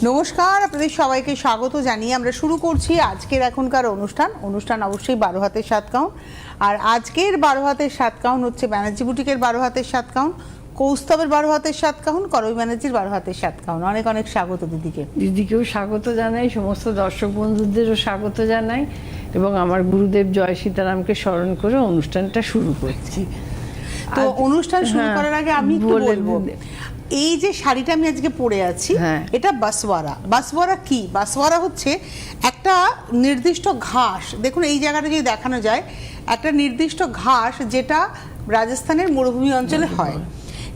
নমস্কার, আপনাদের সবাইকে স্বাগত জানিয়ে আমরা শুরু করছি আজকের এখনকার অনুষ্ঠান অবশ্যই 12 হাতের 7 কাউন। আর আজকের 12 হাতের 7 কাউন হচ্ছে ব্যানার্জি বুটিকের 12 হাতের 7 কাউন, কৌস্তবের 12 হাতের 7 কাউন, করবী ব্যানার্জির 12 হাতের 7 কাউন। অনেক অনেক স্বাগত দিদিকেও স্বাগত জানাই, সমস্ত দর্শক বন্ধুদেরও স্বাগত জানাই এবং আমার গুরুদেব জয় সীতারামকে স্মরণ করে অনুষ্ঠানটা শুরু করছি। তো অনুষ্ঠান শুরু করার আগে আমি একটু বলবো, এই যে শাড়িটা আমি আজকে পরে আছি এটা বাসওয়ারা কি? বাসওয়ারা হচ্ছে একটা নির্দিষ্ট ঘাস। দেখুন এই জায়গাটা যদি দেখানো যায়, একটা নির্দিষ্ট ঘাস যেটা রাজস্থানের মরুভূমি অঞ্চলে হয়,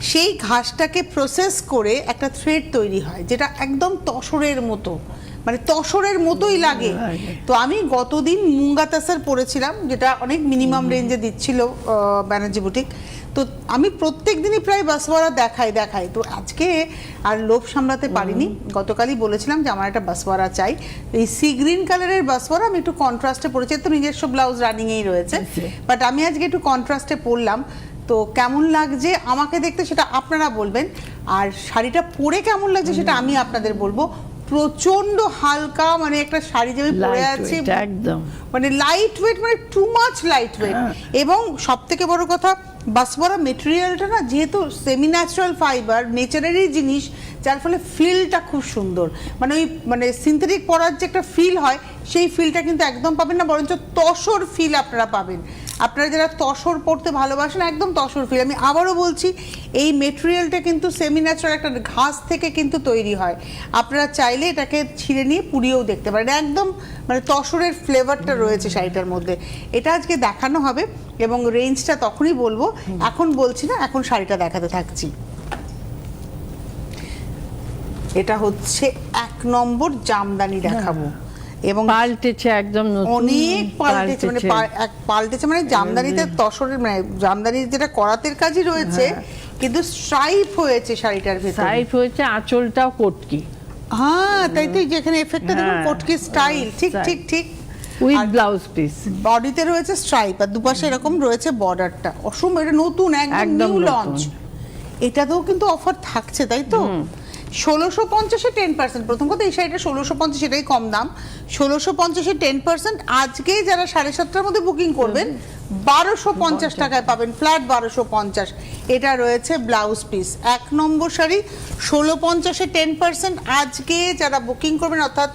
সেই ঘাসটাকে প্রসেস করে একটা থ্রেড তৈরি হয় যেটা একদম তসরের মতো, মানে তসরের মতোই লাগে। তো আমি গতদিন মুঙ্গা তাসার পরেছিলাম, যেটা অনেক মিনিমাম রেঞ্জে দিচ্ছিল ব্যানার্জি বুটিক। তো আমি প্রত্যেক দিনই প্রায় বাসওয়ারা দেখাই। তো আজকে আর লোভ সামলাতে পারিনি, গতকালই বলেছিলাম যে আমার একটা বাসওয়ারা চাই। এই সি গ্রিন কালারের বাসওয়ারা আমি একটু কন্ট্রাস্টে পরেছি, তো নিজস্ব ব্লাউজ রানিংয়েই রয়েছে, বাট আমি আজকে একটু কন্ট্রাস্টে পরলাম। তো কেমন লাগছে আমাকে দেখতে সেটা আপনারা বলবেন, আর শাড়িটা পরে কেমন লাগছে সেটা আমি আপনাদের বলবো। প্রচন্ড হালকা, মানে একটা শাড়ি যে আমি পরে আছি একদম মানে লাইট ওয়েট, মানে টু মাচ লাইট ওয়েট। এবং সব থেকে বড় কথা, বাসওয়ারা মেটেরিয়ালটা না যেহেতু সেমি ন্যাচারাল ফাইবার, নেচারেরই জিনিস, যার ফলে ফিলটা খুব সুন্দর। মানে ওই মানে সিনথেটিক পরার যে একটা ফিল হয়, সেই ফিলটা কিন্তু একদম পাবেন না, বরঞ্চ তসর ফিল আপনারা পাবেন। আপনারা যারা তসর পড়তে ভালোবাসেন, একদম তসর ফিল। আমি আবারও বলছি, এই মেটেরিয়ালটা কিন্তু সেমি ন্যাচারাল একটা ঘাস থেকে কিন্তু তৈরি হয়। আপনারা চাইলে এটাকে ছিঁড়ে নিয়ে পুড়িয়েও দেখতে পারেন, একদম মানে তসরের ফ্লেভারটা রয়েছে শাড়িটার মধ্যে। এটা আজকে দেখানো হবে এবং রেঞ্জটা তখনই বলবো, এখন বলছি না, এখন শাড়িটা দেখাতে থাকছি। এটা হচ্ছে 1 নম্বর জামদানি দেখাবো এবং পাল্টেছে, একদম অনেক পাল্টেছে, মানে পাল্টেছে মানে জামদানিতে তসরের, মানে জামদানির যেটা করাতের কাজই রয়েছে, কিন্তু স্ট্রাইপ হয়েছে শাড়িটার ভেতরে, স্ট্রাইপ হয়েছে, আঁচলটাও কটকি। হ্যাঁ, তাই তো যেখানে এফেক্টটা দেখুন কটকি স্টাইল, ঠিক উইথ ব্লাউজ পিস। বডিতে রয়েছে স্ট্রাইপ আর দুপাশে এরকম রয়েছে বর্ডারটা। অসম, এটা নতুন, একদম নিউ লঞ্চ। এটাতেও কিন্তু অফার থাকছে, তাই তো? 1650-এ 10%। প্রথম কথা, এই শাড়িটা 1650, এটাই কম দাম। 1650-এ 10%। আজকে যারা 7:30টার মধ্যে বুকিং করবেন 1250 টাকায় পাবেন, ফ্ল্যাট 1250। এটা রয়েছে ব্লাউজ পিস। 1 নম্বর শাড়ি 1650-এ 10%। আজকে যারা বুকিং করবেন, অর্থাৎ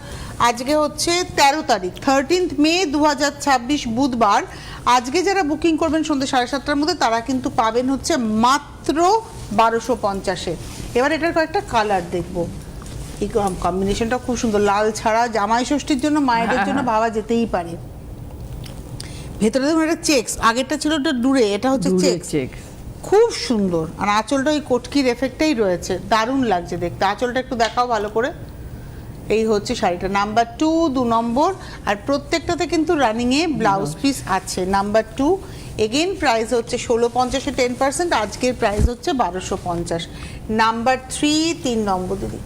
আজকে হচ্ছে 13 তারিখ, 13 মে 2026 বুধবার। আজকে যারা বুকিং করবেন সন্ধ্যে 7:30টার মধ্যে, তারা কিন্তু পাবেন হচ্ছে মাত্র 1250-এ। এবার এটার কয়েকটা কালার দেখবো। এই কম্বিনেশনটা খুব সুন্দর, লাল ছাড়া জামাই ষষ্ঠীর জন্য, মায়েদের জন্য ভাবা যেতেই পারে। ভেতরে দেখুন একটা চেক্স, আগেরটা ছিল একটা ডুরে, এটা হচ্ছে চেক্স, খুব সুন্দর। আর আঁচলটা ওই কটকির এফেক্টটাই রয়েছে, দারুণ লাগছে দেখতে। আঁচলটা একটু দেখাও ভালো করে। এই হচ্ছে শাড়িটা, নাম্বার 2, 2 নম্বর। আর প্রত্যেকটাতে কিন্তু রানিংয়ে ব্লাউজ পিস আছে। নাম্বার 2 এগেইন প্রাইস হচ্ছে 1650-এ 10%। আজকের প্রাইস হচ্ছে 1250। নাম্বার 3, 3 নম্বর দিদি,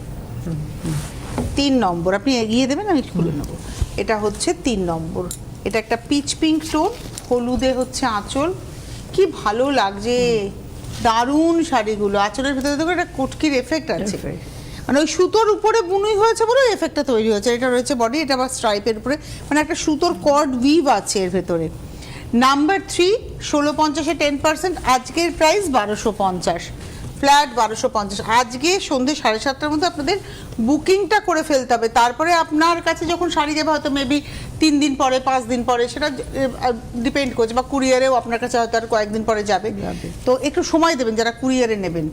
3 নম্বর আপনি এগিয়ে দেবেন, আমি খুলে নেবো। এটা হচ্ছে 3 নম্বর। এটা একটা পিচ পিঙ্ক টোন, হলুদে হচ্ছে আঁচল, কি ভালো লাগছে, দারুণ শাড়িগুলো। আঁচলের ভিতরে দেখো একটা কটকির এফেক্ট আছে, মানে ওই সুতোর উপরে বুনুই হয়েছে বলে এফেক্টটা তৈরি হয়েছে। এটা রয়েছে বডি, এটা আবার স্ট্রাইপের উপরে, মানে একটা সুতোর কর্ড উইভ আছে এর ভেতরে। নাম্বার 3 1650-এ 10%। আজকের প্রাইস 1250, ফ্ল্যাট 1250। আজকে সন্ধ্যে 7:30টার মধ্যে আপনাদের বুকিংটা করে ফেলতে হবে, তারপরে আপনার কাছে যখন শাড়ি যাবে, হয়তো মেবি 3 দিন পরে, 5 দিন পরে, সেটা ডিপেন্ড করছে, বা কুরিয়ারেও আপনার কাছে হয়তো আর কয়েকদিন পরে যাবে। তো একটু সময় দেবেন যারা কুরিয়ারে নেবেন।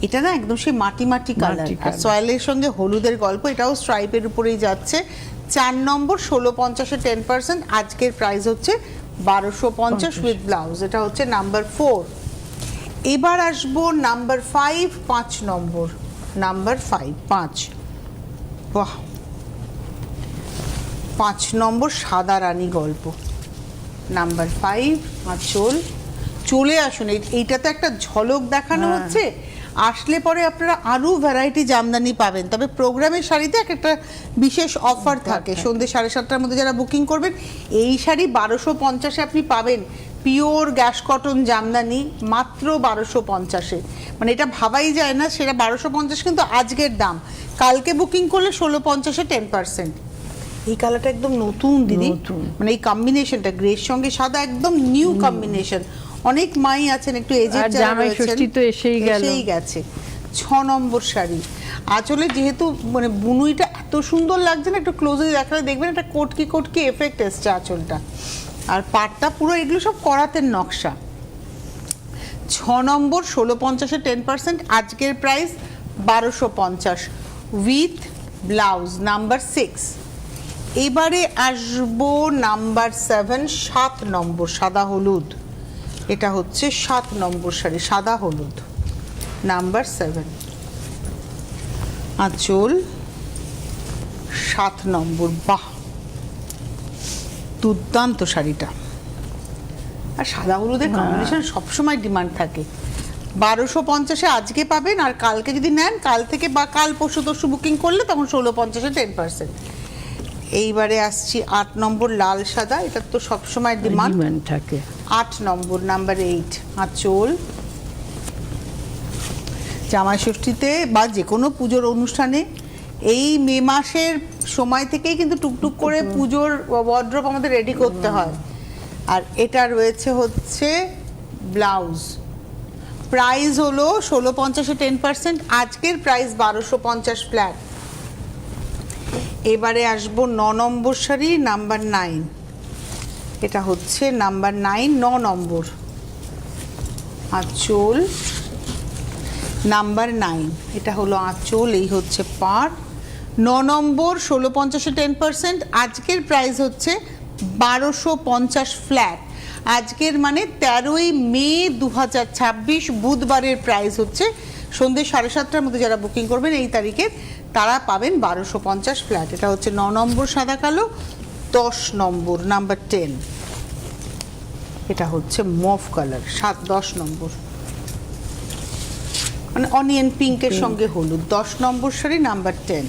এটা না একদম সেই মাটি কালার, আর সয়েলের সঙ্গে হলুদের গল্প। এটাও স্ট্রাইপের উপরেই যাচ্ছে। 4 নম্বর 1650-এ 10%। আজকের প্রাইস হচ্ছে 1250 উইথ ব্লাউজ। এটা হচ্ছে নাম্বার 4। এবার আসবো নাম্বার 5, 5 নম্বর। নাম্বার 5, বাহ, 5 নম্বর সাদা রানী গল্প। নাম্বার 5 আঁচল। চলে আসুন, এইটাতে একটা ঝলক দেখানো হচ্ছে। আসলে পরে আপনারা আরও ভ্যারাইটি জামদানি পাবেন। তবে প্রোগ্রামের শাড়িতে একটা বিশেষ অফার থাকে, সন্ধ্যে 7:30টার মধ্যে যারা বুকিং করবেন, এই শাড়ি 1250-এ আপনি পাবেন পিওর গ্যাস কটন জামদানি মাত্র 1250-এ। মানে এটা ভাবাই যায় না, সেটা 1250 কিন্তু আজকের দাম, কালকে বুকিং করলে 1650-এ 10%। এই কালারটা একদম নতুন দিদি, মানে এই কম্বিনেশনটা গ্রের সঙ্গে সাদা একদম নিউ কম্বিনেশন। অনেক মাই আছেন একটু এজেড যারা জামাই রয়েছেন, ষষ্ঠী তো এসেই গেছে। 6 নম্বর শাড়ি, আঁচলে যেহেতু মানে বুনুইটা এত সুন্দর লাগছে না, একটু ক্লোজে দেখালে দেখবেন একটা কোটকি কোটকি এফেক্ট এসছে আঁচলটা, আর পাটটা পুরো এগুলো সব করাতের নকশা। 6 নম্বর 1650-এ 10%, আজকের প্রাইস 1250 উইথ ব্লাউজ নাম্বার 6। এবারে আসবো নাম্বার 7, 7 নম্বর সাদা হলুদ। এটা হচ্ছে 7 নম্বর শাড়ি, সাদা হলুদ নাম্বার 7, আঁচল 7 নম্বর। বাহ, দুর্দান্ত শাড়িটা। আর সাদা হলুদের কম্বিনেশন সবসময় ডিমান্ড থাকে। 1250-এ আজকে পাবেন, আর কালকে যদি নেন কাল থেকে বা কাল পরশু তরশু বুকিং করলে তখন 1650-এ 10%। এইবারে আসছি 8 নম্বর লাল সাদা, এটা তো সবসময় ডিমান্ড থাকে। 8 নম্বর নাম্বার 8, আঁচল। জামাই ষষ্ঠীতে বা যে কোনো পুজোর অনুষ্ঠানে এই মে মাসের সময় থেকেই কিন্তু টুকটুক করে পুজোর ওয়ার্ড্রপ আমাদের রেডি করতে হয়। আর এটা রয়েছে হচ্ছে ব্লাউজ, প্রাইস হলো 1650-এ 10%, আজকের প্রাইস 1250 ফ্ল্যাট। এবারে আসবো 9 নম্বর শাড়ি নাম্বার 9, এটা হচ্ছে নাম্বার 9, 9 নম্বর, আঁচল নাম্বার 9, এটা হলো আঁচল, এই হচ্ছে পাড়। 9 নম্বর 1650-এ 10%, আজকের প্রাইস হচ্ছে 1250 ফ্ল্যাট। আজকের মানে 13ই মে 2026 বুধবারের প্রাইস হচ্ছে সন্ধ্যে 7:30টার মধ্যে যারা বুকিং করবেন এই তারিখের তারা পাবেন 1250 ফ্ল্যাট। এটা হচ্ছে 9 নম্বর সাদা কালো। 10 নম্বর নাম্বার 10, এটা হচ্ছে মভ কালার, 10 নম্বর, মানে অনিয়ন পিঙ্কের সঙ্গে হলুদ। 10 নম্বর শাড়ি নাম্বার 10,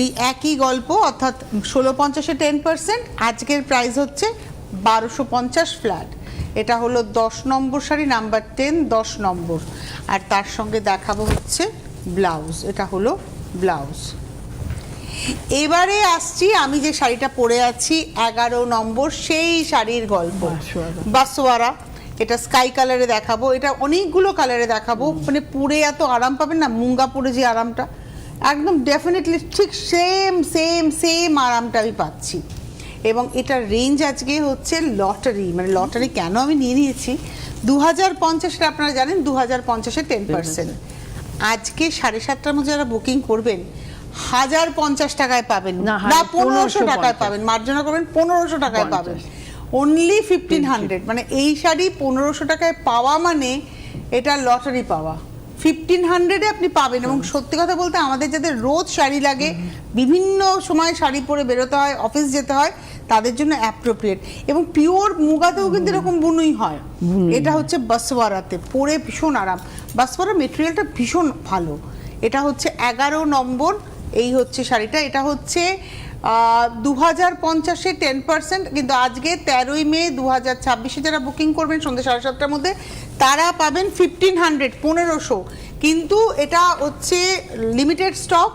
এই একই গল্প, অর্থাৎ 1650-এ 10%, আজকের প্রাইস হচ্ছে 1250 ফ্ল্যাট। এটা হলো 10 নম্বর শাড়ি নাম্বার 10, 10 নম্বর। আর তার সঙ্গে দেখাবো হচ্ছে ব্লাউজ, এটা হলো ব্লাউজ। এবারে আসছি আমি যে শাড়িটা পরে আছি 11 নম্বর, সেই শাড়ির গল্প, বাসোয়ারা। এটা স্কাই কালারে দেখাবো, এটা অনেকগুলো কালারে দেখাবো, মানে পরে এত আরাম পাবেন না, মুঙ্গা পরে যে আরামটা একদম ডেফিনেটলি ঠিক সেম সেম সেম আরামটা আমি পাচ্ছি। এবং এটার রেঞ্জ আজকে হচ্ছে লটারি, মানে লটারি কেন আমি নিয়ে নিয়েছি, 2050-এ আপনারা জানেন 2050-এ 10%, আজকে 7:30টার মধ্যে যারা বুকিং করবেন 1050 টাকায় পাবেন না, 1500 টাকায় পাবেন, মার্জনা করবেন 1500 টাকায় পাবেন, অনলি 1500। মানে এই শাড়ি 1500 টাকায় পাওয়া মানে এটা লটারি পাওয়া। 1500-এ আপনি পাবেন। এবং সত্যি কথা বলতে আমাদের যাদের রোজ শাড়ি লাগে, বিভিন্ন সময় শাড়ি পরে বেরোতে হয়, অফিস যেতে হয়, তাদের জন্য অ্যাপ্রোপ্রিয়েট। এবং পিওর মুগাতেও কিন্তু এরকম বুনুই হয়। এটা হচ্ছে বাসওয়ারাতে, পরে ভীষণ আরাম, বাসওয়ারা মেটেরিয়ালটা ভীষণ ভালো। এটা হচ্ছে 11 নম্বর, এই হচ্ছে শাড়িটা। এটা হচ্ছে 2050-এ 10%, কিন্তু আজকে 13ই মে 2026-এ যারা বুকিং করবেন সন্ধ্যে 7:30টার মধ্যে তারা পাবেন 1500, 1500। কিন্তু এটা হচ্ছে লিমিটেড স্টক,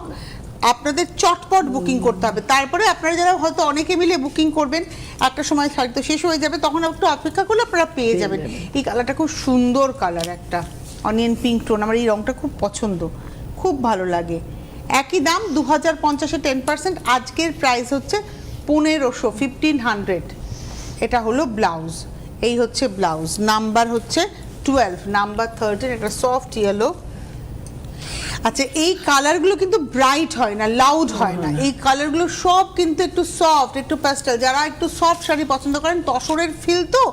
আপনাদের চটপট বুকিং করতে হবে। তারপরে আপনারা যারা হয়তো অনেকে মিলে বুকিং করবেন, একটা সময় শাড়ি তো শেষ হয়ে যাবে, তখন একটু অপেক্ষা করলে আপনারা পেয়ে যাবেন। এই কালারটা খুব সুন্দর কালার, একটা অনিয়ন পিঙ্ক টোন, আমার এই রংটা খুব পছন্দ, খুব ভালো লাগে। একই দাম 2050-এ 10%, আজকের প্রাইস হচ্ছে 1500, 1500। এটা হলো ব্লাউজ, এই হচ্ছে ব্লাউজ, নাম্বার হচ্ছে 12, নাম্বার 13, এটা সফট ইয়েলো। আচ্ছা, এই কালারগুলো কিন্তু ব্রাইট হয় না, লাউড হয় না, এই কালারগুলো সব কিন্তু একটু সফট, একটু প্যাস্টেল। যারা একটু সফট শাড়ি পছন্দ করেন, তসরের ফিল তো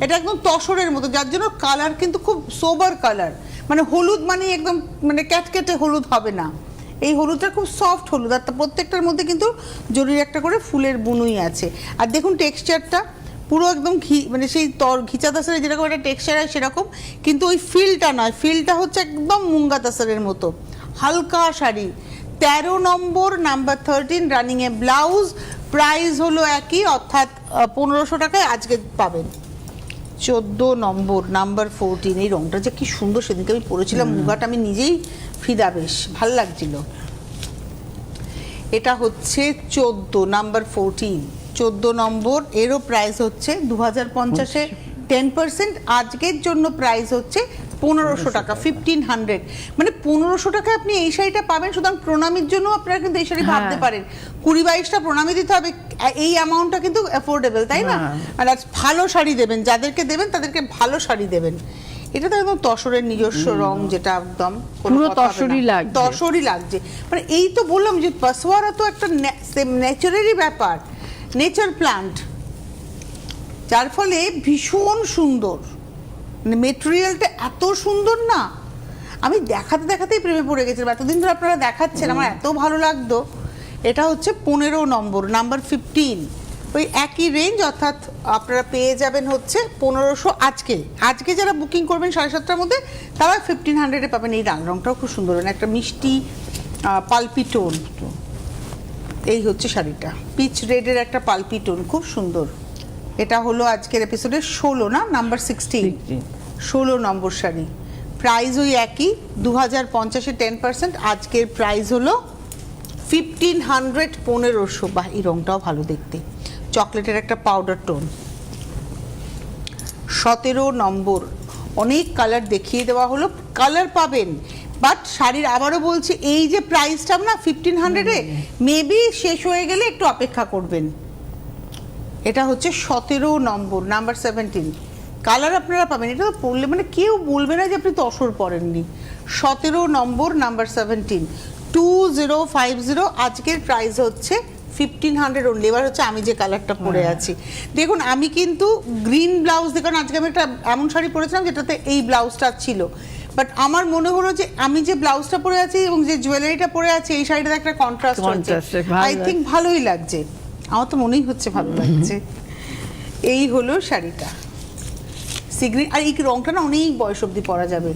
এটা একদম তসরের মতো, যার জন্য কালার কিন্তু খুব সোবার কালার, মানে হলুদ মানে একদম মানে ক্যাটকেটে হলুদ হবে না, এই হলুদটা খুব সফট হলুদ। আর প্রত্যেকটার মধ্যে কিন্তু জরির একটা করে ফুলের বুনুই আছে। আর দেখুন টেক্সচারটা পুরো একদম মানে সেই ঘিচা তাসারের যেরকম একটা টেক্সচার হয় সেরকম, কিন্তু ওই ফিলটা নয়, ফিলটা হচ্ছে একদম মুঙ্গা তাসারের মতো হালকা শাড়ি। 13 নম্বর নাম্বার 13, রানিংয়ে ব্লাউজ, প্রাইস হলো একই, অর্থাৎ 1500 টাকায় আজকে পাবেন। 14 নম্বর নাম্বার 14, এই রংটা যে কি সুন্দর, সেদিনকে আমি পরেছিলাম মুগাটা, আমি নিজেই ফিদা, বেশ ভাল লাগছিল। এটা হচ্ছে 14 নাম্বার 14, 14 নম্বর, এরও প্রাইস হচ্ছে 2050-এ 10%, আজকের জন্য প্রাইস হচ্ছে 1500 টাকা, 1500, মানে 1500 টাকায় আপনি এই শাড়িটা পাবেন। সুতরাং প্রণামীর জন্য আপনারা কিন্তু এই শাড়ি ভাবতে পারেন, 20-22টা প্রণামী দিতে হবে, এই অ্যামাউন্টটা কিন্তু অ্যাফোর্ডেবল, তাই না? আর আজ ভালো শাড়ি দেবেন, যাদেরকে দেবেন তাদেরকে ভালো শাড়ি দেবেন। এটা তো একদম তসরের নিজস্ব রং, যেটা একদম পুরো তসরই লাগছে, তসরই লাগছে। মানে এই তো বললাম যে পাসওয়ারা তো একটা নেচারেরই ব্যাপার, নেচার প্লান্ট, যার ফলে ভীষণ সুন্দর, মানে মেটেরিয়ালটা এত সুন্দর না, আমি দেখাতে দেখাতেই প্রেমে পড়ে গেছিলাম। এতদিন ধরে আপনারা দেখাচ্ছেন, আমার এত ভালো লাগতো। এটা হচ্ছে 15 নম্বর নাম্বার 15, ওই একই রেঞ্জ, অর্থাৎ আপনারা পেয়ে যাবেন হচ্ছে 1500। আজকে যারা বুকিং করবেন 7:30টার মধ্যে, তারা 1500-এ পাবেন। এই রংটাও খুব সুন্দর, মানে একটা মিষ্টি পালপি টোন। এই হচ্ছে শাড়িটা, পিচ রেডের একটা পালপি টোন, খুব সুন্দর। এটা হলো আজকের এপিসোডের 16 না নাম্বার 16, 16 নম্বর শাড়ি। প্রাইস ওই একই, 2050-এ 10%, আজকের প্রাইস হলো 1500, 1500। বাহ, এই রংটাও ভালো দেখতে, চকলেটের একটা পাউডার টোন। 17 নম্বর, অনেক কালার দেখিয়ে দেওয়া হলো, কালার পাবেন, বাট শাড়ির আবারও বলছি, এই যে প্রাইসটা না 1500-এ, মেবি শেষ হয়ে গেলে একটু অপেক্ষা করবেন। এটা হচ্ছে 17 নম্বর নাম্বার 17, কালার আপনারা পাবেন। এটা তো পরলে মানে কেউ বলবে না যে আপনি তসর পরেননি। 17 নম্বর নাম্বার 17, 2050, আজকের প্রাইস হচ্ছে 1500 অনলি। এবার হচ্ছে আমি যে কালারটা পরে আছি, দেখুন আমি কিন্তু গ্রিন ব্লাউজ, দেখুন আজকে আমি একটা এমন শাড়ি পরেছিলাম যেটাতে এই ব্লাউজটা ছিল, বাট আমার মনে হলো যে আমি যে ব্লাউজটা পরে আছি এবং যে জুয়েলারিটা পরে আছি, এই শাড়িটাতে একটা কন্ট্রাস্ট হচ্ছে, আই থিঙ্ক ভালোই লাগছে, আমার তো মনেই হচ্ছে ভালো লাগছে। এই হলো শাড়িটা, সি গ্রিন, আর এই রংটা না অনেক বয়স অবধি পরা যাবে,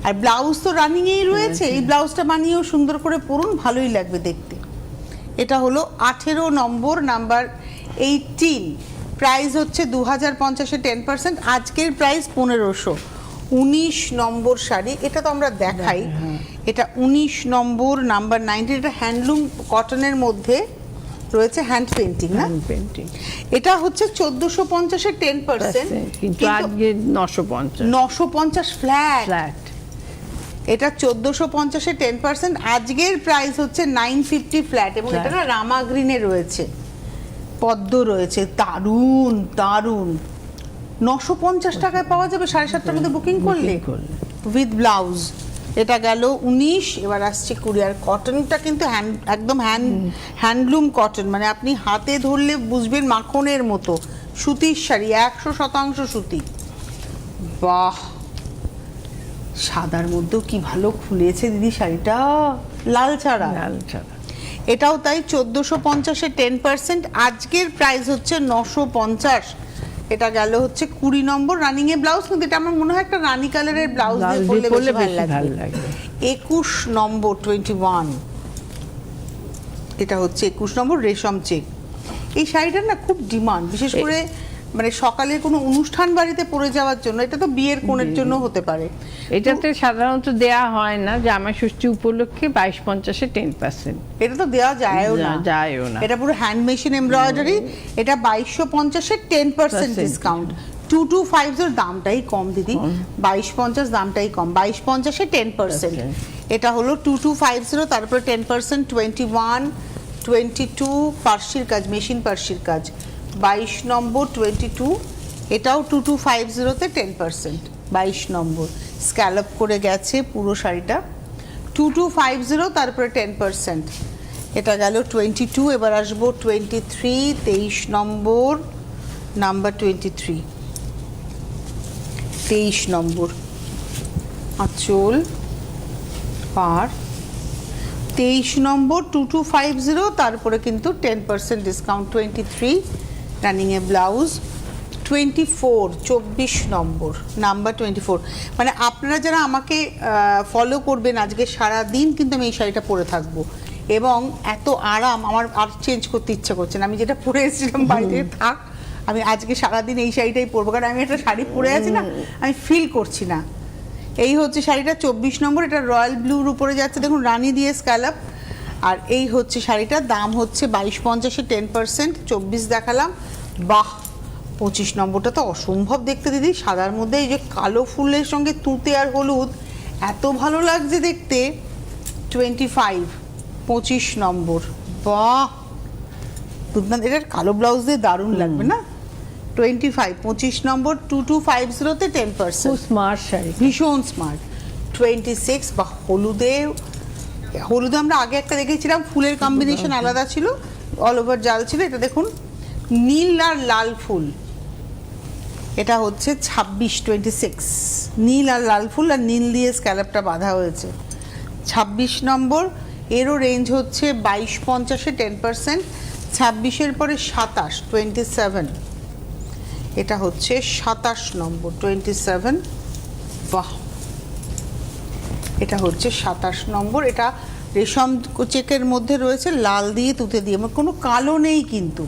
আর ব্লাউজ তো রানিংয়েই রয়েছে, এই ব্লাউজটা বানিয়েও সুন্দর করে পরুন, ভালোই লাগবে দেখতে। এটা হলো 18 নম্বর নাম্বার 18, প্রাইস হচ্ছে 2050-এ 10%, আজকের প্রাইস 1500। 19 নম্বর শাড়ি, এটা তো আমরা দেখাই, এটা 19 নম্বর নাম্বার 19, এটা হ্যান্ডলুম কটনের মধ্যে রয়েছে, হ্যান্ড পেন্টিং না, পেন্টিং। এটা হচ্ছে 1450-এ 10%, কিন্তু আজকে 950 ফ্ল্যাট। এটা 1450-এ 10%, আজকের প্রাইস হচ্ছে 950 ফ্ল্যাট, এবং এটা না রামা গ্রিনে রয়েছে, পদ্ম রয়েছে, দারুন দারুন। 950 টাকায় পাওয়া যাবে 7:30টার মধ্যে বুকিং করলে উইথ ব্লাউজ। এটা গেল 19, এবার আসছে 20। আর কটনটা কিন্তু একদম হ্যান্ডলুম কটন, মানে আপনি হাতে ধরলে বুঝবেন মাখনের মতো, সুতির শাড়ি, 100% সুতি। বাহ, সাদার মধ্যেও কি ভালো খুলেছে দিদি শাড়িটা, লাল ছাড়া। এটাও তাই 1450-এ 10%, আজকের প্রাইস হচ্ছে 950। এটা গেল হচ্ছে 20 নম্বর, রানিং এ ব্লাউজ, কিন্তু এটা আমার মনে হয় একটা রানী কালারের ব্লাউজ দিয়ে পরলে বেশি ভালো লাগবে। 21 নম্বর 21, এটা হচ্ছে 21 নম্বর রেশম চেক। এই শাড়িটার না খুব ডিমান্ড, বিশেষ করে মানে সকালে কোনো অনুষ্ঠান বাড়িতে পরে যাওয়ার জন্য, এটা তো বিয়ের কোণের জন্য হতে পারে। এটাতে সাধারণত দেয়া হয় না, জামাই ষষ্ঠী উপলক্ষে 2250-এ 10%, এটা তো দেওয়া যায়ও না, এটা পুরো হ্যান্ড মেশিন এমব্রয়ডারি। এটা 2250-এ 10% ডিসকাউন্ট, 2250 দামটাই কম দিদি, 2250 দামটাই কম, 2250-এ 10%। এটা হলো 2250, তারপরে 10%, 21, 22 পার্সির কাজ, মেশিন পার্সির কাজ। 22 নম্বর 22, এটাও 2250-তে 10%, 22 নম্বর স্ক্যালপ করে গেছে পুরো শাড়িটা, 2250, তারপরে 10%। এটা গেল 22, এবার আসবো 23, 23 নম্বর নাম্বার 23, 23 নম্বর আঁচল পার, 23 নম্বর 2250, তারপরে কিন্তু 10% ডিসকাউন্ট, 23 রানিং এ ব্লাউজ। 24, 24 নম্বর নাম্বার 24, মানে আপনারা যারা আমাকে ফলো করবেন আজকে সারা দিন কিন্তু আমি এই শাড়িটা পরে থাকবো, এবং এত আরাম, আমার আর চেঞ্জ করতে ইচ্ছা করছে না, আমি যেটা পরে এসেছিলাম বাড়িতে থাক, আমি আজকে সারাদিন এই শাড়িটাই পরবো, কারণ আমি একটা শাড়ি পরে আছি না, আমি ফিল করছি না। এই হচ্ছে শাড়িটা 24 নম্বর, এটা রয়্যাল ব্লুর উপরে যাচ্ছে, দেখুন রানী দিয়ে স্ক্যালাপ। আর এই হচ্ছে শাড়িটার দাম হচ্ছে 2250-এ 10%, 24 দেখালাম। বাহ, 25 নম্বরটা তো অসম্ভব দেখতে দিদি, সাদার মধ্যে এই যে কালো ফুলের সঙ্গে তুঁতে আর হলুদ, এত ভালো লাগছে দেখতে। 25 নম্বর, বাহ দুর্দান্ত, এটার কালো ব্লাউজ দিয়ে দারুণ লাগবে না। 25 নম্বর 2250-তে 10%, খুব স্মার্ট শাড়ি, ভীষণ স্মার্ট। 26, বা হলুদে আমরা আগে একটা দেখেছিলাম, ফুলের কম্বিনেশন আলাদা ছিল, অল ওভার জাল ছিল। এটা দেখুন নীল আর লাল ফুল, এটা হচ্ছে 26 নীল আর লাল ফুল, আর নীল দিয়ে স্ক্যালাপটা বাঁধা হয়েছে। 26 নম্বর, এরও রেঞ্জ হচ্ছে 2250-এ 10%, 26-এর পরে 27, এটা হচ্ছে 27 নম্বর 27, বাহ এটা হচ্ছে 27 নম্বর, এটা রেশম চেকের মধ্যে রয়েছে, লাল দিয়ে তুতে দিয়ে, আমার কোনো কালো নেই, কিন্তু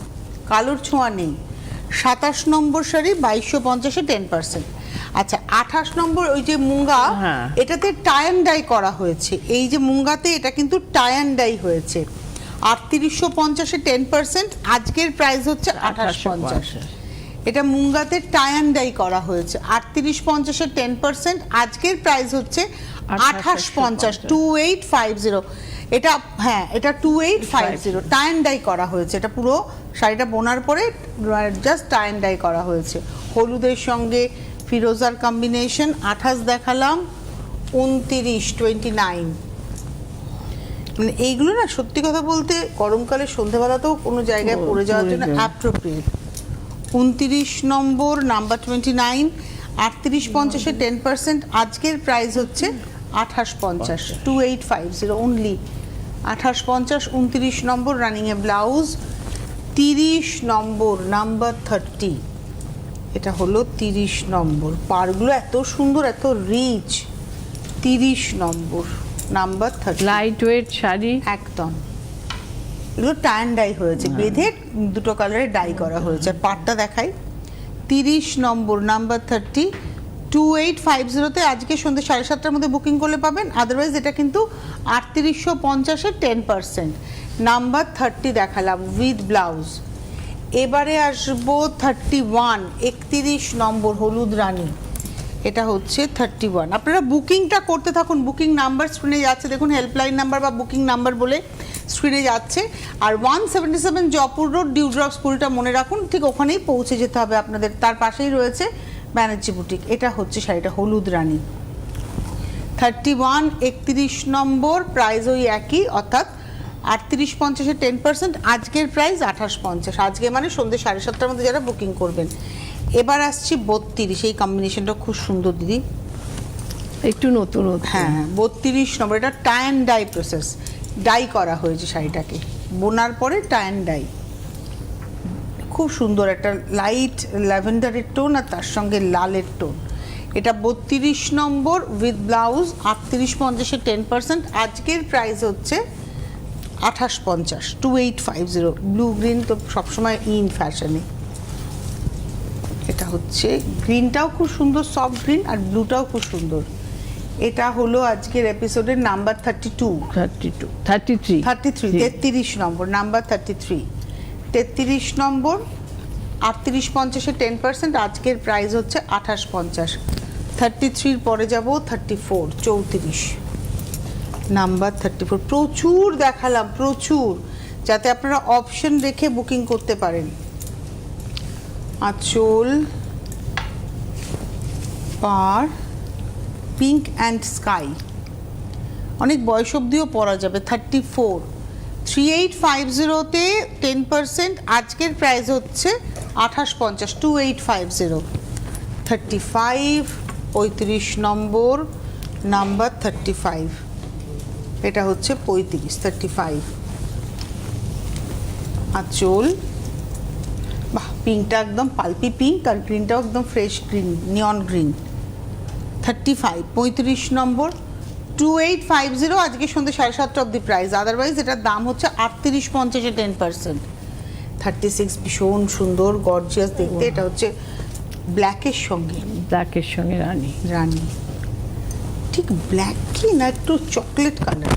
কালোর ছোঁয়া নেই। 27 নম্বর শাড়ি 2250-এ 10%। আচ্ছা 28 নম্বর, ওই যে মুঙ্গা, এটাতে টাই অ্যান্ড ডাই করা হয়েছে, এই যে মুঙ্গাতে এটা কিন্তু টাই অ্যান্ড ডাই হয়েছে। 3850-এ 10%, আজকের প্রাইস হচ্ছে 2850। এটা মুঙ্গাতে টাই অ্যান্ড ডাই করা হয়েছে, 3850-এ 10%, আজকের প্রাইস হচ্ছে 2850, 2850। এটা হ্যাঁ, এটা 2850 টাই অ্যান্ড ডাই করা হয়েছে, এটা পুরো শাড়িটা বোনার পরে জাস্ট টাই অ্যান্ড ডাই করা হয়েছে, হলুদের সঙ্গে ফিরোজার কম্বিনেশন। 28 দেখালাম, 29, মানে এইগুলো না সত্যি কথা বলতে গরমকালে সন্ধ্যেবেলাতেও কোনো জায়গায় পরে যাওয়ার জন্য অ্যাপ্রোপ্রিয়েট। 29 নম্বর নাম্বার 29, 3850-এ 10%, আজকের প্রাইস হচ্ছে 2850, 2850 অনলি, 2850। 29 নম্বর রানিংয়ে ব্লাউজ। 30 নম্বর নাম্বার 30, এটা হলো 30 নম্বর, পাড়গুলো এত সুন্দর, এত রিচ। 30 নম্বর নাম্বার 30, লাইট ওয়েট শাড়ি একদম, এগুলো টাই অ্যান্ড ডাই হয়েছে, বেঁধে দুটো কালারে ডাই করা হয়েছে। আর পাটটা দেখাই, 30 নম্বর নাম্বার 30, 2850-তে আজকে সন্ধ্যে 7:30-টার মধ্যে বুকিং করলে পাবেন, আদারওয়াইজ এটা কিন্তু 3850-এ 10%। নাম্বার 30 দেখালাম উইথ ব্লাউজ। এবারে আসবো 31, 31 নম্বর হলুদ রানী, এটা হচ্ছে 31। আপনারা বুকিংটা করতে থাকুন, বুকিং নাম্বার স্ক্রিনে যাচ্ছে, দেখুন হেল্পলাইন নাম্বার বা বুকিং নাম্বার বলে স্ক্রিনে যাচ্ছে। আর 177 জয়পুর রোড, ডিউড্রপ স্কুলটা মনে রাখুন, ঠিক ওখানেই পৌঁছে যেতে হবে আপনাদের, তার পাশেই রয়েছে ব্যানার্জি বুটিক। এটা হচ্ছে শাড়িটা হলুদ রানী 31, 31 নম্বর, প্রাইস ওই একই, অর্থাৎ 3850-এ 10%, আজকের প্রাইস 2850, আজকে মানে সন্ধ্যে 7:30-টার মধ্যে যারা বুকিং করবেন। এবার আসছি 32, এই কম্বিনেশনটা খুব সুন্দর দিদি, একটু নতুন। হ্যাঁ 32 নম্বর, এটা tie and dye process, die করা হয়েছে শাড়িটাকে, বোনার পরে টাই অ্যান্ড ডাই, খুব সুন্দর একটা লাইট ল্যাভেন্ডারের টোন আর তার সঙ্গে লালের টোন। এটা 32 নম্বর উইথ ব্লাউজ, 3850-এ 10%, আজকের প্রাইস হচ্ছে 2850, 2850। ব্লু গ্রিন তো সবসময় ইন ফ্যাশনে। এটা হচ্ছে গ্রিনটাও খুব সুন্দর, সফট গ্রিন, আর ব্লুটাও খুব সুন্দর। এটা হলো আজকের এপিসোডের নাম্বার 33 নম্বর, নাম্বার 33 নম্বর, 3850-এ 10%, আজকের প্রাইস হচ্ছে 2850। 33-র পরে যাব 34 নাম্বার 34, প্রচুর দেখালাম, প্রচুর, যাতে আপনারা অপশন রেখে বুকিং করতে পারেন। আঁচল, পাড়, পিঙ্ক অ্যান্ড স্কাই, অনেক বয়স অবধিও পরা যাবে। 34, 3850-তে 10%, আজকের প্রাইস হচ্ছে 2850, 2850। 35, 35 নম্বর, নাম্বার 35, এটা হচ্ছে 35। আঁচল, বাহ পিঙ্কটা একদম পালপি পিঙ্ক, আর গ্রিনটাও একদম ফ্রেশ গ্রিন, নিয়ন গ্রিন। 35 নম্বর, 2850, আজকে সন্ধ্যে 7:30 অবধি প্রাইস, আদারওয়াইজ এটার দাম হচ্ছে 3850-এ 10%। 36 ভীষণ সুন্দর গর্জিয়াস দেখতে। এটা হচ্ছে ব্ল্যাকের সঙ্গে রানী। রানী ঠিক ব্ল্যাক কি না একটু চকলেট কালার,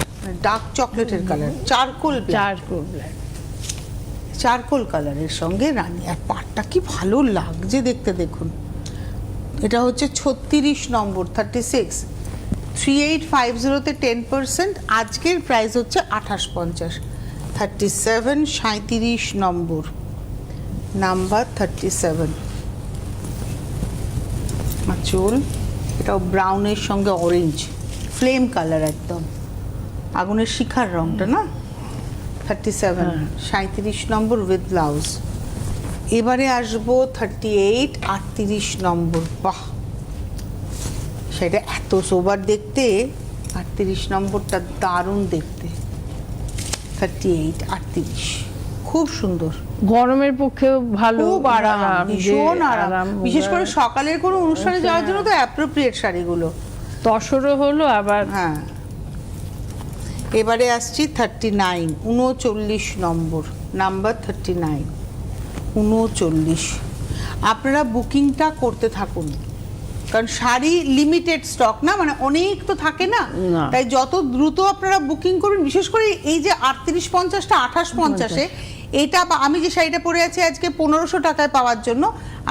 ডার্ক চকলেটের কালার, চারকোল ব্ল্যাক, চারকোল কালারের সঙ্গে রানী। আর পাটটা কি ভালো লাগছে দেখতে, দেখুন। এটা হচ্ছে 36 নম্বর 36, 3850-তে 10%। আজকের প্রাইস হচ্ছে 2850। 37 37 নম্বর, নাম্বার 37। আঁচল এটাও ব্রাউনের সঙ্গে অরেঞ্জ, ফ্লেম কালার, একদম আগুনের শিখার রংটা না। 37 37 নম্বর উইথ ব্লাউজ। এবারে আসবো 38 38 নম্বর। বাহ, সেটা এত সোবার দেখতে, 38 নম্বরটা দারুণ দেখতে। 38 38 খুব সুন্দর, গরমের পক্ষে ভালো, খুব আরাম, ভীষণ আরাম। বিশেষ করে সকালের কোনো অনুষ্ঠানে যাওয়ার জন্য তো অ্যাপ্রোপ্রিয়েট শাড়িগুলো। তসরও হলো আবার। হ্যাঁ, এবারে আসছি 39 39 নম্বর, নাম্বার 39 39। আপনারা বুকিংটা করতে থাকুন, কারণ শাড়ি লিমিটেড স্টক না, মানে অনেক তো থাকে না, তাই যত দ্রুত আপনারা বুকিং করবেন। বিশেষ করে এই যে 3850টা 2850-এ, এটা আমি যে শাড়িটা পরে আছি আজকে 1500 টাকায় পাওয়ার জন্য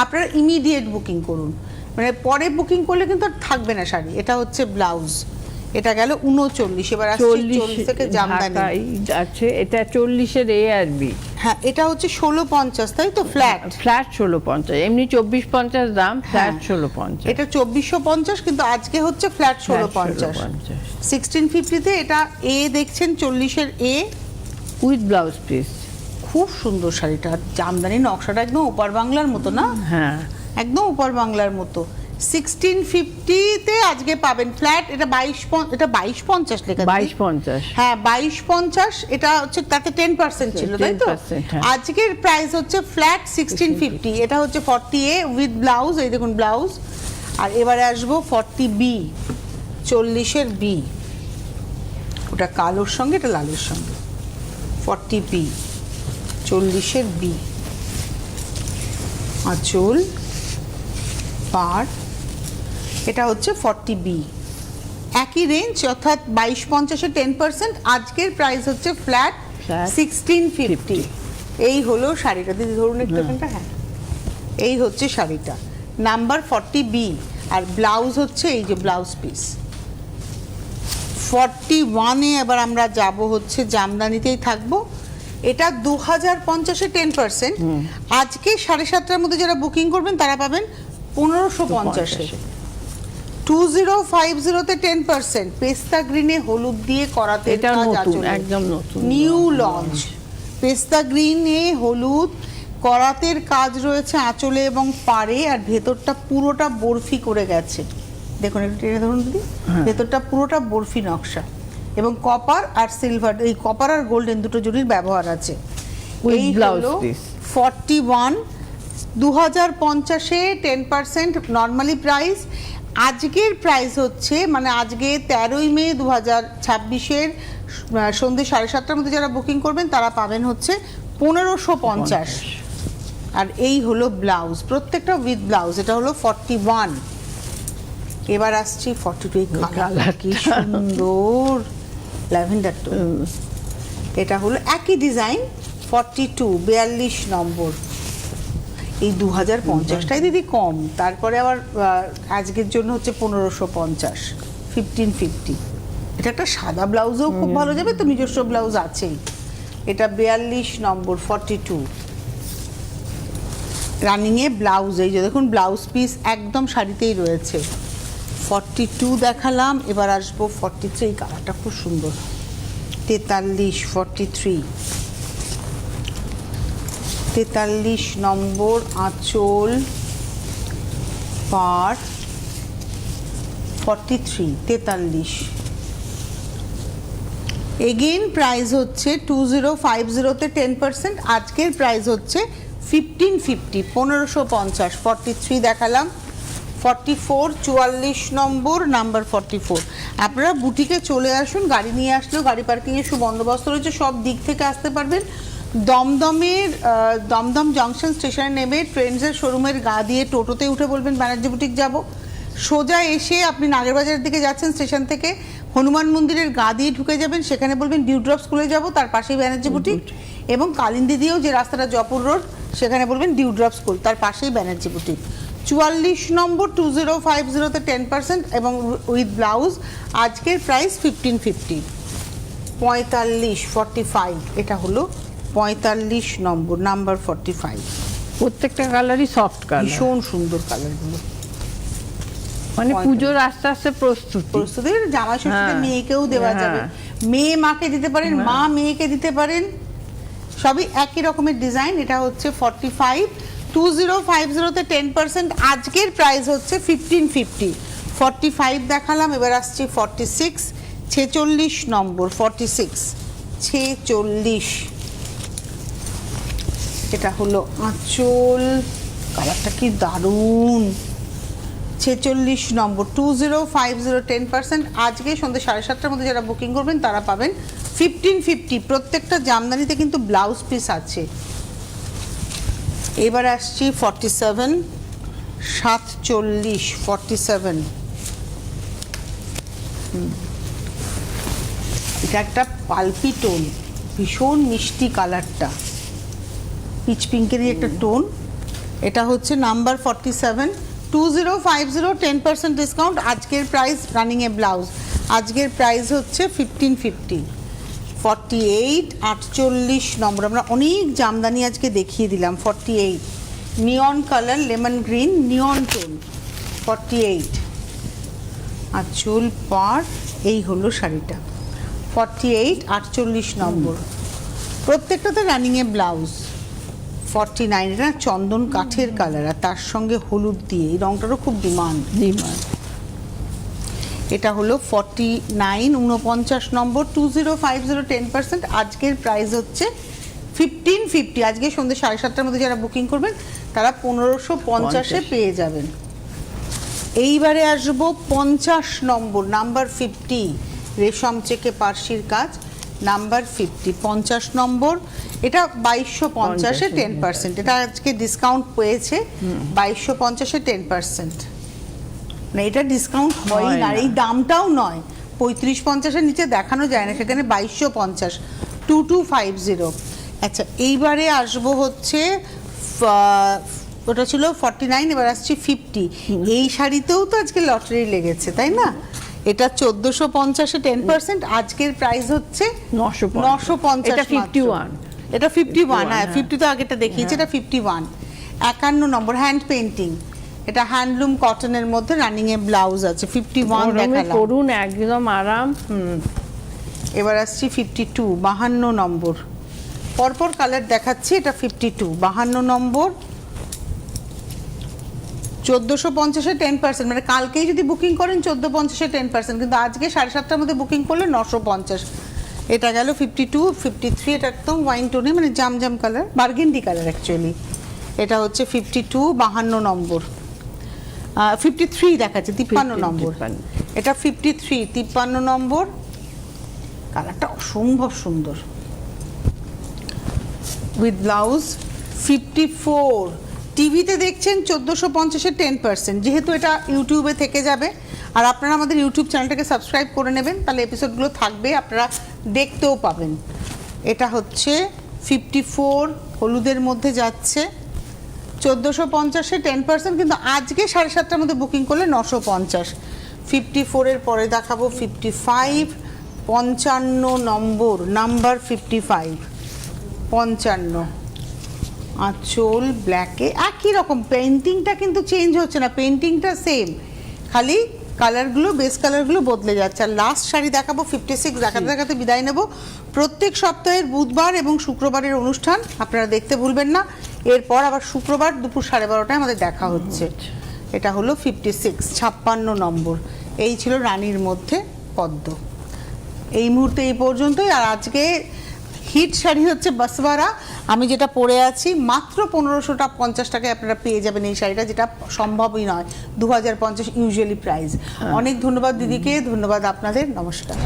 আপনারা ইমিডিয়েট বুকিং করুন, মানে পরে বুকিং করলে কিন্তু আর থাকবে না শাড়ি। এটা হচ্ছে ব্লাউজ, এটা গেল 39। এবার আসছে 40 থেকে জামদানি আছে। এটা 40-এর এ আর বি। হ্যাঁ, এটা হচ্ছে 1650, তাই তো? ফ্ল্যাট 1650, এমনি 2450 দাম, ফ্ল্যাট 1650। এটা 2450, কিন্তু আজকে হচ্ছে ফ্ল্যাট 1650। 1650-তে এটা এ দেখছেন, 40-এর এ উইথ ব্লাউজ পিস। খুব সুন্দর শাড়িটা, জামদানি নকশাটা একদম ওপার বাংলার মতো না? হ্যাঁ, একদম ওপার বাংলার মতো। 1650-তে আজকে পাবেন ফ্ল্যাট। এটা 2250 লেখা, 2250। হ্যাঁ 2250। এটা হচ্ছে তাতে 10% ছিল, তাই তো? আজকের প্রাইস হচ্ছে ফ্ল্যাট 1650। এটা হচ্ছে 40A উইথ ব্লাউজ, এই দেখুন ব্লাউজ। আর এবারে আসবো 40B, 40-এর বি, ওটা কালোর সঙ্গে, এটা লালের সঙ্গে। 40B 40-এর বি, আঁচল পাড়, এটা হচ্ছে 40B। একই রেঞ্জ, অর্থাৎ 2250-এ 10%। আজকের প্রাইস হচ্ছে ফ্ল্যাট 1650। এই হলো শাড়িটা। দিদি ধরুন একটু এখানটা। হ্যাঁ, এই হচ্ছে শাড়িটা, নাম্বার 40B। আর ব্লাউজ হচ্ছে এই যে ব্লাউজ পিস। 41-এ এবার আমরা যাব হচ্ছে জামদানিতেই থাকবো। এটা 2050-এ 10%। আজকে 7:30টার মধ্যে যারা বুকিং করবেন তারা পাবেন 1550-এ। 2050-তে 10%, পেস্তা গ্রিনে হলুদ দিয়ে করাতে একদম নতুন নিউ লঞ্চ। পেস্তা গ্রিনে হলুদ করাতের কাজ রয়েছে আঁচলে এবং পাড়ে, আর ভেতরটা পুরোটা বরফি করে গেছে। দেখুন একটু টেনে ধরুন দিদি, ভেতরটা পুরোটা বরফি নকশা, এবং কপার আর সিলভার, এই কপার আর গোল্ডেন দুটো জুড়ির ব্যবহার আছে। এই হলো 41 2050-এ 10% নর্মালি প্রাইস। আজকের প্রাইস হচ্ছে, মানে আজকে 13ই মে 2026-এর সন্ধ্যে 7:30টার মধ্যে যারা বুকিং করবেন তারা পাবেন হচ্ছে 1550। আর এই হলো ব্লাউজ, প্রত্যেকটা উইথ ব্লাউজ। এটা হলো 41। এবার আসছি 42। কালার কি সুন্দর, ল্যাভেন্ডার টোন। এটা হলো একই ডিজাইন, 42 42 নম্বর। এই 2050টাই দিদি কম, তারপরে আবার আজকের জন্য হচ্ছে 1550, 1550। এটা একটা সাদা ব্লাউজও খুব ভালো যাবে, তো নিজস্ব ব্লাউজ আছেই। এটা 42 নম্বর, 42 রানিংয়ে ব্লাউজ। এই যে দেখুন ব্লাউজ পিস একদম শাড়িতেই রয়েছে। 42 দেখালাম, এবার আসবো 43। কালারটা খুব সুন্দর, 43 43 43 নম্বর, আঁচল পাড়। 43 43। এগেইন প্রাইস হচ্ছে 2050-তে 10%। আজকের প্রাইস হচ্ছে 1550, 1550। 43 দেখালাম। 44 44 নম্বর, নাম্বার 44। আপনারা বুটিকে চলে আসুন, গাড়ি নিয়ে আসলেও গাড়ি পার্কিংয়ের সুবন্দোবস্ত রয়েছে, সব দিক থেকে আসতে পারবেন। দমদম জংশন স্টেশনে নেমে ট্রেন্ডসের শোরুমের গা দিয়ে টোটোতে উঠে বলবেন ব্যানার্জি বুটিক যাব, সোজা এসে আপনি নাগেরবাজারের দিকে যাচ্ছেন স্টেশন থেকে, হনুমান মন্দিরের গা দিয়ে ঢুকে যাবেন, সেখানে বলবেন ডিউড্রপ স্কুলে যাব, তার পাশেই ব্যানার্জি বুটিক। এবং কালিন্দী দিয়েও যে রাস্তাটা জয়পুর রোড, সেখানে বলবেন ডিউড্রপ স্কুল, তার পাশেই ব্যানার্জি বুটিক। 44 নম্বর 2050-তে 10% এবং উইথ ব্লাউজ। আজকের প্রাইস 1550। 45 এটা হলো 45 নম্বর, নাম্বার 45। প্রত্যেকটা কালারই সফট কালার, ভীষণ সুন্দর কালারগুলো, মানে পুজোর আস্তে আস্তে প্রস্তুতি। জামাই ষষ্ঠীতে মেয়েকেও দেওয়া যাবে, মেয়ে মাকে দিতে পারেন, মা মেয়েকে দিতে পারেন, সবই একই রকমের ডিজাইন। এটা হচ্ছে 45। 2050-তে 10%, আজকের প্রাইস হচ্ছে 1550। 45 দেখালাম, এবার আসছি 46, 46 নম্বর 46, 46। এটা হলো আঁচল, কালারটা কি দারুণ। 46 নম্বর 2050, 10%, আজকে সন্ধ্যে 7:30টার মধ্যে যারা বুকিং করবেন তারা পাবেন 1550। প্রত্যেকটা জামদানিতে কিন্তু ব্লাউজ পিস আছে। এবার আসছি 47, 47, 47। এটা একটা পালপি টোন, ভীষণ মিষ্টি কালারটা, পিচ পিঙ্কেরই একটা টোন। এটা হচ্ছে নাম্বার 47। 2050, 10% ডিসকাউন্ট। আজকের প্রাইস রানিং এ ব্লাউজ, আজকের প্রাইস হচ্ছে 1550। 48, 48 নম্বর। আমরা অনেক জামদানি আজকে দেখিয়ে দিলাম। 48 নিয়ন কালার, লেমন গ্রিন, নিয়ন টোন। 48 আঁচল পার, এই হলো শাড়িটা। 48, 48 নম্বর। প্রত্যেকটাতে রানিং এ ব্লাউজ। 49, এটা চন্দন কাঠের কালার আর তার সঙ্গে হলুদ দিয়ে, এই রংটারও খুব ডিমান্ড। এটা হলো 49, 49 নম্বর। 2050, 10%, আজকের প্রাইস হচ্ছে 1550। আজকে সন্ধ্যে 7:30টার মধ্যে যারা বুকিং করবেন তারা 1550-এ পেয়ে যাবেন। এইবারে আসবো 50 নম্বর, নাম্বার 50, রেশম চেকে পার্সির কাজ, নাম্বার 50, 50 নম্বর। এটা 2250-এ 10%, এটা আজকে ডিসকাউন্ট পেয়েছে 2250-এ 10%। না, এটা ডিসকাউন্ট হয় না, এই দামটাও নয়, 35-50-এর নিচে দেখানো যায় না, সেখানে 2250, 2250। আচ্ছা, এইবারে আসবো হচ্ছে ওটা ছিল 49, এবার আসছি 50। এই শাড়িতেও তো আজকে লটারি লেগেছে, তাই না? এটা 1450-এ 10%, আজকের প্রাইস হচ্ছে 950। এটা 51, এটা 51, হ্যাঁ 50 তো আগেটা দেখিয়েছি, এটা 51। 51 নম্বর, হ্যান্ড পেইন্টিং, এটা হ্যান্ডলুম কটনের মধ্যে রানিং এ ব্লাউজ আছে। 51 দেখালাম, করুন একদম আরাম। এবার আসছি 52, 52 নম্বর। পরপর কালার দেখাচ্ছি, এটা 52, 52 নম্বর। 1450-এ 10%, মানে কালকেই যদি বুকিং করেন 1450-এ 10%, কিন্তু আজকে 7:30টার মধ্যে বুকিং করলে 950। এটা গেল 52। 53, এটা একদম ওয়াইন টোনে, মানে Zamzam colour, burgundy colour actually. এটা হচ্ছে 52, 52 নম্বর। 53 দেখাচ্ছে, 53 নম্বর। এটা 53, 53 নম্বর। কালারটা অসম্ভব সুন্দর, উইথ ব্লাউজ। 54, টিভিতে দেখছেন 1450-এ 10%, যেহেতু এটা ইউটিউবে থেকে যাবে, আর আপনারা আমাদের ইউটিউব চ্যানেলটাকে সাবস্ক্রাইব করে নেবেন, তাহলে এপিসোডগুলো থাকবে, আপনারা দেখতেও পাবেন। এটা হচ্ছে 54, হলুদের মধ্যে যাচ্ছে, 1450-এ 10%, কিন্তু আজকে 7:30টার মধ্যে বুকিং করলে 950। 54-এর পরে দেখাবো 55, 55 নম্বর, নাম্বার 55, 55। আঁচল ব্ল্যাকে, একই রকম, পেইন্টিংটা কিন্তু চেঞ্জ হচ্ছে না, পেইন্টিংটা সেম, খালি কালারগুলো, বেস কালারগুলো বদলে যাচ্ছে। আর লাস্ট শাড়ি দেখাবো 56, দেখাতে দেখাতে বিদায় নেব। প্রত্যেক সপ্তাহের বুধবার এবং শুক্রবারের অনুষ্ঠান আপনারা দেখতে ভুলবেন না। এরপর আবার শুক্রবার দুপুর 12:30টায় আমাদের দেখা হচ্ছে। এটা হলো 56, 56 নম্বর। এই ছিল রানীর মধ্যে পদ্ম। এই মুহূর্তে এই পর্যন্তই। আর আজকে হিট শাড়ি হচ্ছে বাসওয়ারা, আমি যেটা পরে আছি মাত্র 1550 টাকায় আপনারা পেয়ে যাবেন এই শাড়িটা, যেটা সম্ভবই নয় 2050 ইউজুয়ালি প্রাইস। অনেক ধন্যবাদ দিদিকে, ধন্যবাদ আপনাদের, নমস্কার।